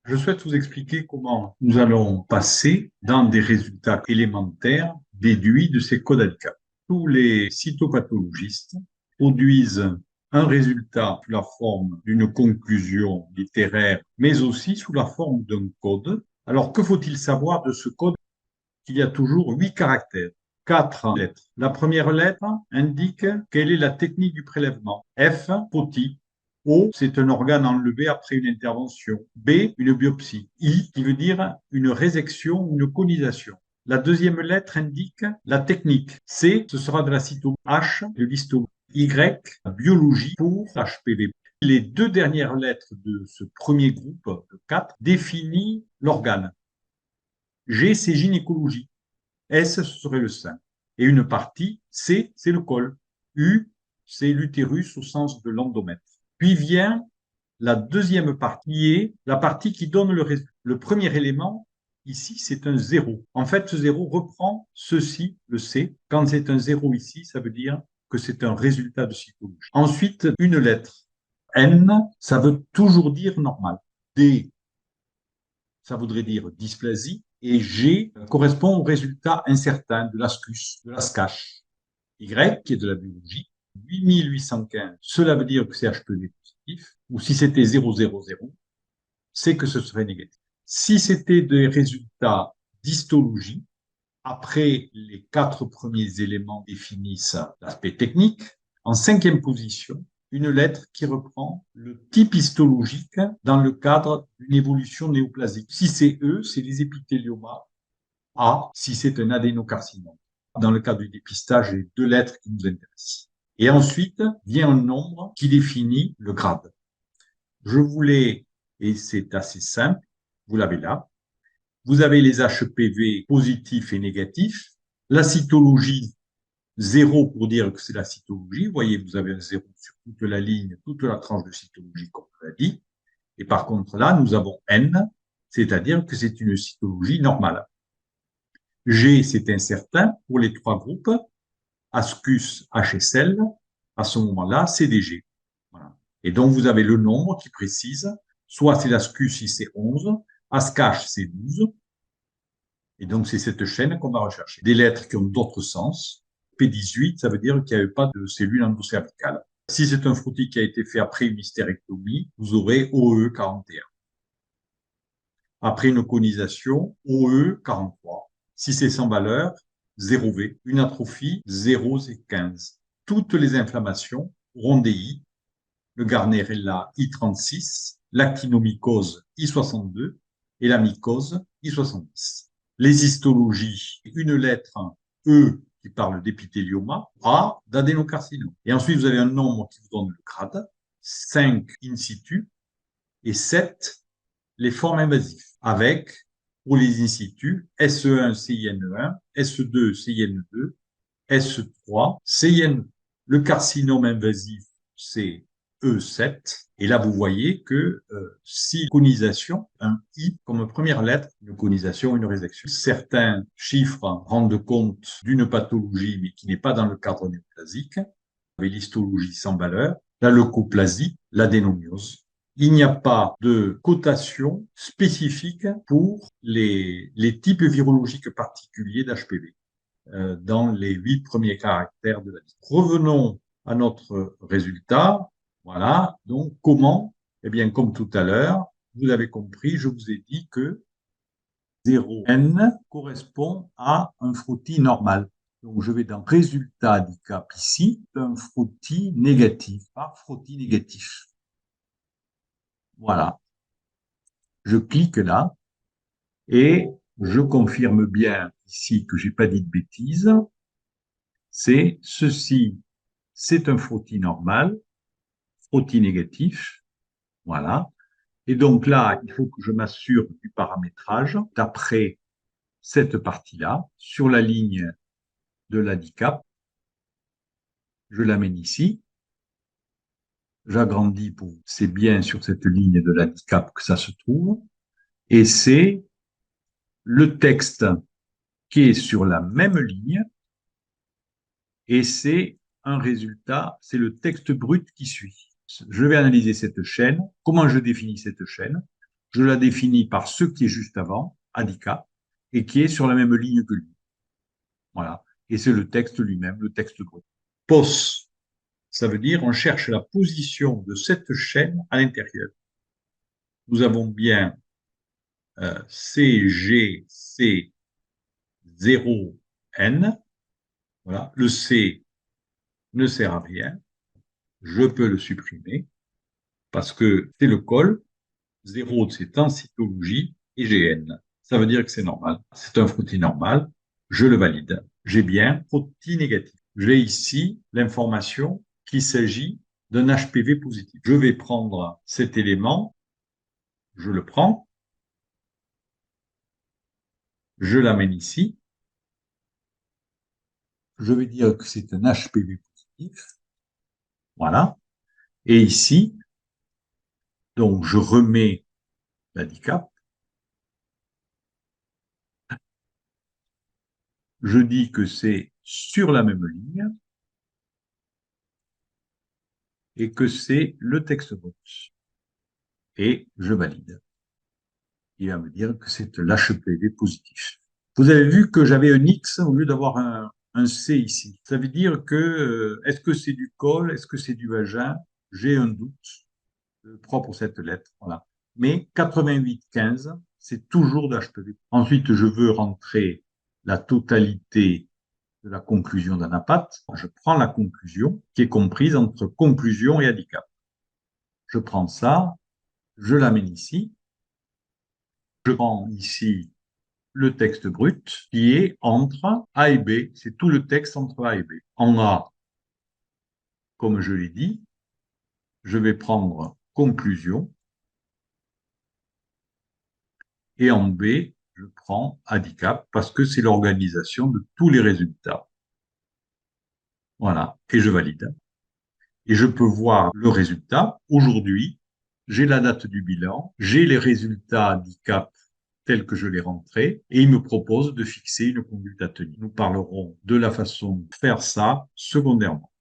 Je souhaite vous expliquer comment nous allons passer dans des résultats élémentaires déduits de ces codes handicap. Tous les cytopathologistes produisent un résultat sous la forme d'une conclusion littéraire, mais aussi sous la forme d'un code. Alors, que faut-il savoir de ce code? Il y a toujours 8 caractères, 4 lettres. La première lettre indique quelle est la technique du prélèvement. F, petit. O, c'est un organe enlevé après une intervention. B, une biopsie. I, qui veut dire une résection ou une conisation. La deuxième lettre indique la technique. C, ce sera de la cytologie. H, de l'histologie. Y, biologie pour HPV. Les deux dernières lettres de ce premier groupe de 4 définissent l'organe. G, c'est gynécologie. S, ce serait le sein. Et une partie, C, c'est le col. U, c'est l'utérus au sens de l'endomètre. Puis vient la deuxième partie, qui est la partie qui donne le résultat. Le premier élément, ici, c'est un zéro. En fait, ce zéro reprend ceci, le C. Quand c'est un zéro ici, ça veut dire que c'est un résultat de cytologie. Ensuite, une lettre. N, ça veut toujours dire normal. D, ça voudrait dire dysplasie, et G correspond au résultat incertain de l'ASCUS, de la SCASH. Y, qui est de la biologie, 8815, cela veut dire que c'est HPV positif, ou si c'était 000, c'est que ce serait négatif. Si c'était des résultats d'histologie, après les 4 premiers éléments définissent l'aspect technique, en 5e position, une lettre qui reprend le type histologique dans le cadre d'une évolution néoplasique. Si c'est E, c'est les épithéliomas. A, si c'est un adénocarcinome. Dans le cas du dépistage, les 2 lettres qui nous intéressent. Et ensuite, vient un nombre qui définit le grade. Je voulais, et c'est assez simple, vous l'avez là, vous avez les HPV positifs et négatifs, la cytologie 0 pour dire que c'est la cytologie. Vous voyez, vous avez un 0 sur toute la ligne, toute la tranche de cytologie, comme on l'a dit. Et par contre, là, nous avons N, c'est-à-dire que c'est une cytologie normale. G, c'est incertain pour les 3 groupes. Ascus, HSL, à ce moment-là, c'est des G. Voilà. Et donc, vous avez le nombre qui précise, soit c'est l'Ascus si c'est 11, Ascash, c'est 12. Et donc, c'est cette chaîne qu'on va rechercher. Des lettres qui ont d'autres sens. P18, ça veut dire qu'il n'y avait pas de cellules endocervicales. Si c'est un frottis qui a été fait après une hystérectomie, vous aurez OE41. Après une conisation, OE43. Si c'est sans valeur, 0V. Une atrophie, 0 et 15. Toutes les inflammations auront des I. Le Gardnerella I36, l'actinomycose I62 et la mycose I70. Les histologies, une lettre E qui parle d'épithélioma, A d'adénocarcinome. Et ensuite, vous avez un nombre qui vous donne le grade, 5 in situ et 7 les formes invasives, avec, pour les in situ, SE1, CIN1, SE2, CIN2, SE3, CIN. Le carcinome invasif, c'est E7. Et là, vous voyez que si conisation, un I comme première lettre, une conisation, une résection. Certains chiffres rendent compte d'une pathologie, mais qui n'est pas dans le cadre néoplasique, avec l'histologie sans valeur, la leucoplasie, l'adénomiose. Il n'y a pas de cotation spécifique pour les types virologiques particuliers d'HPV dans les 8 premiers caractères de la liste. Revenons à notre résultat. Voilà. Donc, comment? Eh bien, comme tout à l'heure, vous avez compris, je vous ai dit que 0N correspond à un frottis normal. Donc, je vais dans résultat handicap ici, un frottis négatif, par frottis négatif. Voilà. Je clique là et je confirme bien ici que j'ai pas dit de bêtises. C'est ceci, c'est un frottis normal, frottis négatif. Voilà. Et donc là, il faut que je m'assure du paramétrage d'après cette partie-là sur la ligne de l'handicap. Je l'amène ici. J'agrandis pour, c'est bien sur cette ligne de l'handicap que ça se trouve. Et c'est le texte qui est sur la même ligne. Et c'est un résultat, c'est le texte brut qui suit. Je vais analyser cette chaîne. Comment je définis cette chaîne? je la définis par ce qui est juste avant, handicap, et qui est sur la même ligne que lui. Voilà. Et c'est le texte lui-même, le texte brut. POS, ça veut dire on cherche la position de cette chaîne à l'intérieur. Nous avons bien CGC0N. Voilà. Le C ne sert à rien. Je peux le supprimer parce que c'est le col. 0, c'est en cytologie et GN. Ça veut dire que c'est normal. C'est un frottis normal. Je le valide. J'ai bien frottis négatif. J'ai ici l'information qu'il s'agit d'un HPV positif. Je vais prendre cet élément, je le prends, je l'amène ici, je vais dire que c'est un HPV positif, voilà, et ici, donc je remets l'handicap, je dis que c'est sur la même ligne et que c'est le texte box, et je valide. Il va me dire que c'est l'HPV positif. Vous avez vu que j'avais un X au lieu d'avoir un C ici. Ça veut dire que, est-ce que c'est du col, est-ce que c'est du vagin? J'ai un doute propre à cette lettre. Voilà. Mais 88-15, c'est toujours d'HPV. Ensuite, je veux rentrer la totalité de la conclusion d'Anapat. Je prends la conclusion qui est comprise entre conclusion et handicap. Je prends ça, je l'amène ici. Je prends ici le texte brut qui est entre A et B. C'est tout le texte entre A et B. En A, comme je l'ai dit, je vais prendre conclusion et en B, je prends handicap parce que c'est l'organisation de tous les résultats. Voilà, et je valide. Et je peux voir le résultat. Aujourd'hui, j'ai la date du bilan, j'ai les résultats handicap tels que je les rentrés, et il me propose de fixer une conduite à tenir. Nous parlerons de la façon de faire ça secondairement.